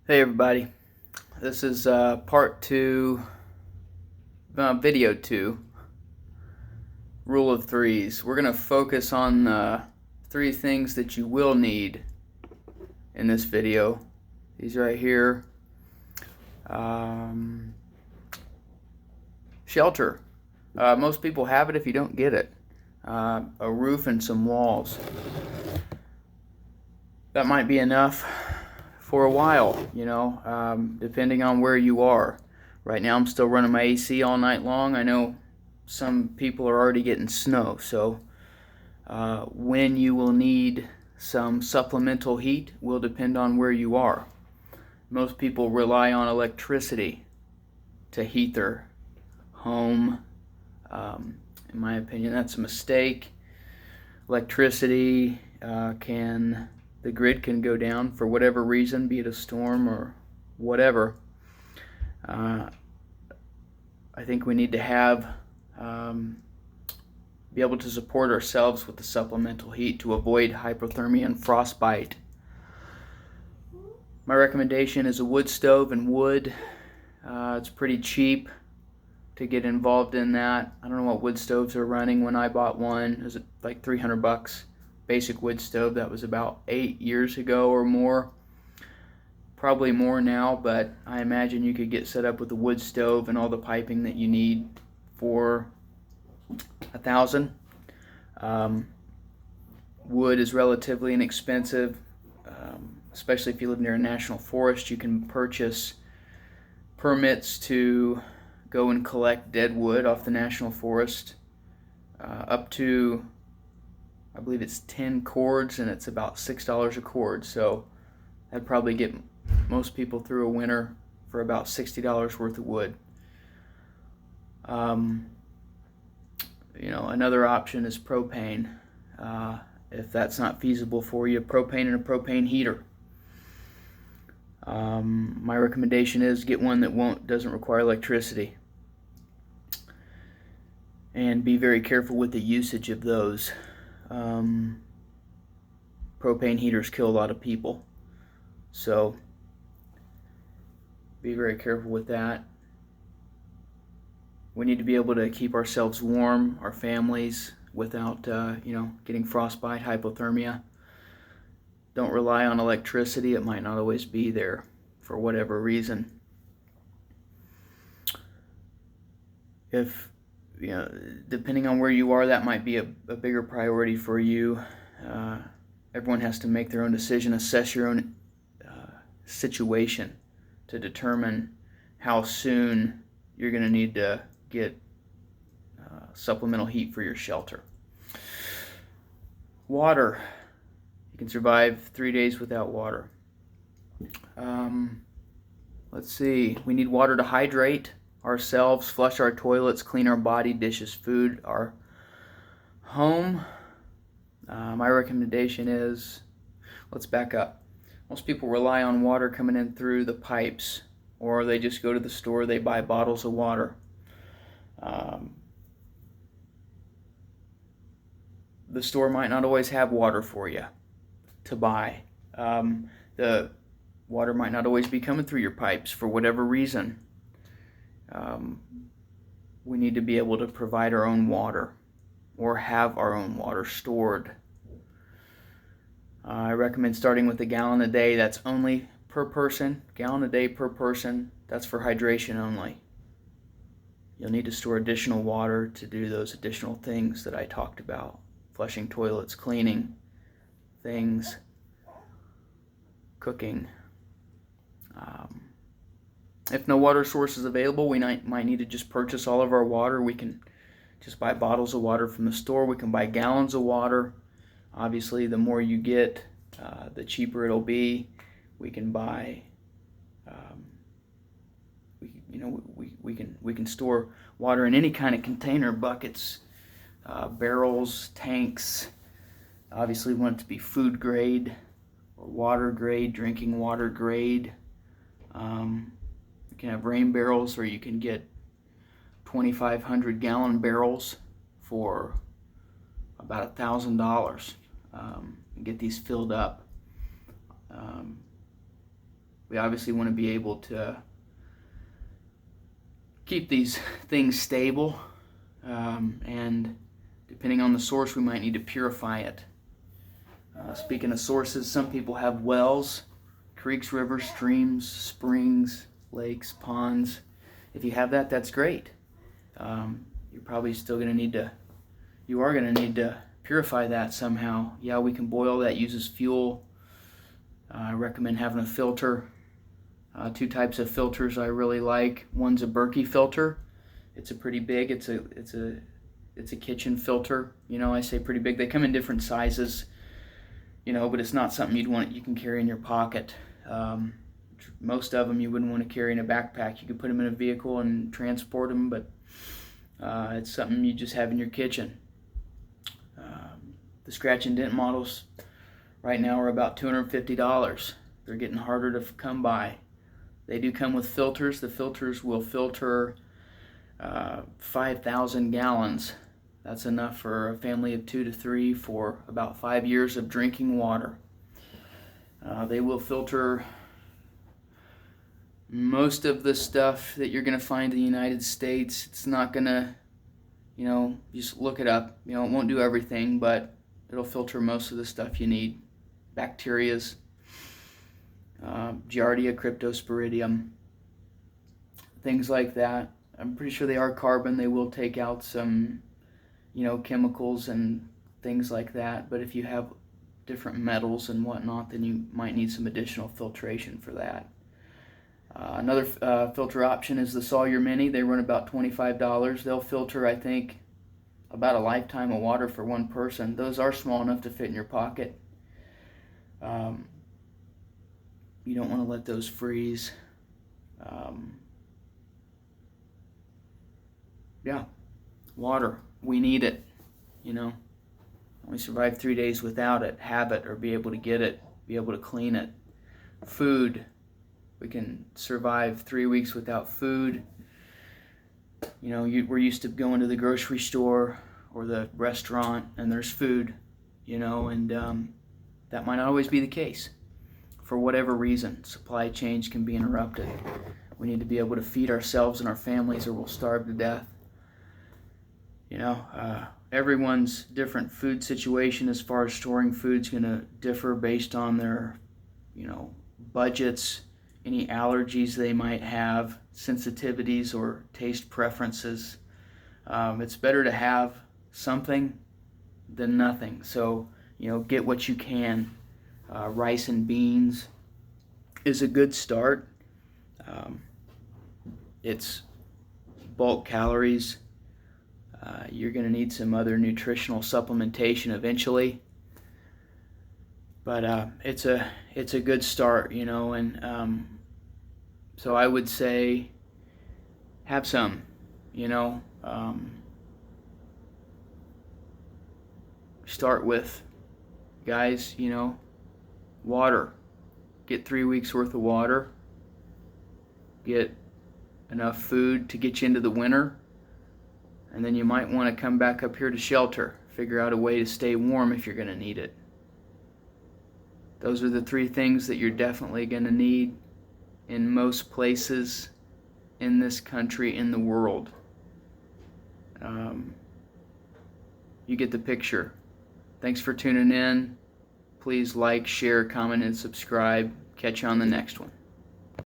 Hey everybody, this is part 2, video 2, rule of threes. We're going to focus on 3 things that you will need in this video. These right here. Shelter. Most people have it if you don't get it. A roof and some walls. That might be enough for a while, depending on where you are. Right now I'm still running my AC all night long. I know some people are already getting snow, so when you will need some supplemental heat will depend on where you are. Most people rely on electricity to heat their home. In my opinion, that's a mistake. Electricity the grid can go down for whatever reason, be it a storm or whatever. I think we need to have be able to support ourselves with the supplemental heat to avoid hypothermia and frostbite. My recommendation is a wood stove and wood. It's pretty cheap to get involved in that. I don't know what wood stoves are running. When I bought one, it was like $300. Basic wood stove. That was about 8 years ago or more. Probably more now, but I imagine you could get set up with a wood stove and all the piping that you need for $1,000. Wood is relatively inexpensive, especially if you live near a national forest. You can purchase permits to go and collect dead wood off the national forest, up to, I believe it's 10 cords, and it's about $6 a cord. So that'd probably get most people through a winter for about $60 worth of wood. Another option is propane. If that's not feasible for you, propane and a propane heater. My recommendation is get one that doesn't require electricity. And be very careful with the usage of those. Propane heaters kill a lot of people, so be very careful with that. We need to be able to keep ourselves warm, our families, without getting frostbite, hypothermia. Don't rely on electricity. It might not always be there for whatever reason. Depending on where you are, that might be a bigger priority for you. Everyone has to make their own decision, assess your own situation to determine how soon you're going to need to get supplemental heat for your shelter. Water. You can survive 3 days without water. Let's see. We need water to hydrate ourselves, flush our toilets, clean our body, dishes, food, our home. My recommendation is, let's back up. Most people rely on water coming in through the pipes, or they just go to the store, they buy bottles of water. The store might not always have water for you to buy. The water might not always be coming through your pipes for whatever reason. We need to be able to provide our own water or have our own water stored. I recommend starting with a gallon a day. That's only per person. Gallon a day per person. That's for hydration only. You'll need to store additional water to do those additional things that I talked about. Flushing toilets, cleaning things, cooking. If no water source is available, we might need to just purchase all of our water. We can just buy bottles of water from the store. We can buy gallons of water. Obviously, the more you get, the cheaper it'll be. We can buy, we can store water in any kind of container, buckets, barrels, tanks. Obviously, we want it to be food grade or water grade, drinking water grade. You can have rain barrels, or you can get 2,500 gallon barrels for about $1,000. Get these filled up. We obviously want to be able to keep these things stable, and depending on the source, we might need to purify it. Speaking of sources, some people have wells, creeks, rivers, streams, springs, lakes, ponds. If you have that, that's great. You're probably still going to need to, you are going to need to purify that somehow. Yeah, we can boil that, uses fuel. I recommend having a filter. Two types of filters I really like. One's a Berkey filter. It's a pretty big, it's a kitchen filter. You know, I say pretty big. They come in different sizes, you know, but it's not something you can carry in your pocket. Most of them you wouldn't want to carry in a backpack. You could put them in a vehicle and transport them, but it's something you just have in your kitchen. The scratch and dent models right now are about $250. They're getting harder to come by. They do come with filters. The filters will filter 5,000 gallons. That's enough for a family of 2 to 3 for about 5 years of drinking water. They will filter most of the stuff that you're going to find in the United States. It's not going to, you know, just look it up. You know, it won't do everything, but it'll filter most of the stuff you need. Bacterias, Giardia, Cryptosporidium, things like that. I'm pretty sure they are carbon. They will take out some, you know, chemicals and things like that. But if you have different metals and whatnot, then you might need some additional filtration for that. Another filter option is the Sawyer Mini. They run about $25. They'll filter, I think, about a lifetime of water for one person. Those are small enough to fit in your pocket. You don't want to let those freeze. Yeah, water. We need it. You know, we survive 3 days without it. Have it, or be able to get it, be able to clean it. Food. We can survive 3 weeks without food. You know, we're used to going to the grocery store or the restaurant and there's food, you know, and that might not always be the case. For whatever reason, supply chains can be interrupted. We need to be able to feed ourselves and our families or we'll starve to death. You know, everyone's different food situation as far as storing food's going to differ based on their, you know, budgets, any allergies they might have, sensitivities or taste preferences. It's better to have something than nothing. So, you know, get what you can. Rice and beans is a good start. It's bulk calories. You're going to need some other nutritional supplementation eventually. But it's a good start, you know, and so I would say have some, you know. Start with, guys, you know, water. Get 3 weeks worth of water. Get enough food to get you into the winter. And then you might want to come back up here to shelter. Figure out a way to stay warm if you're going to need it. Those are the 3 things that you're definitely going to need in most places in this country, in the world. You get the picture. Thanks for tuning in. Please like, share, comment, and subscribe. Catch you on the next one.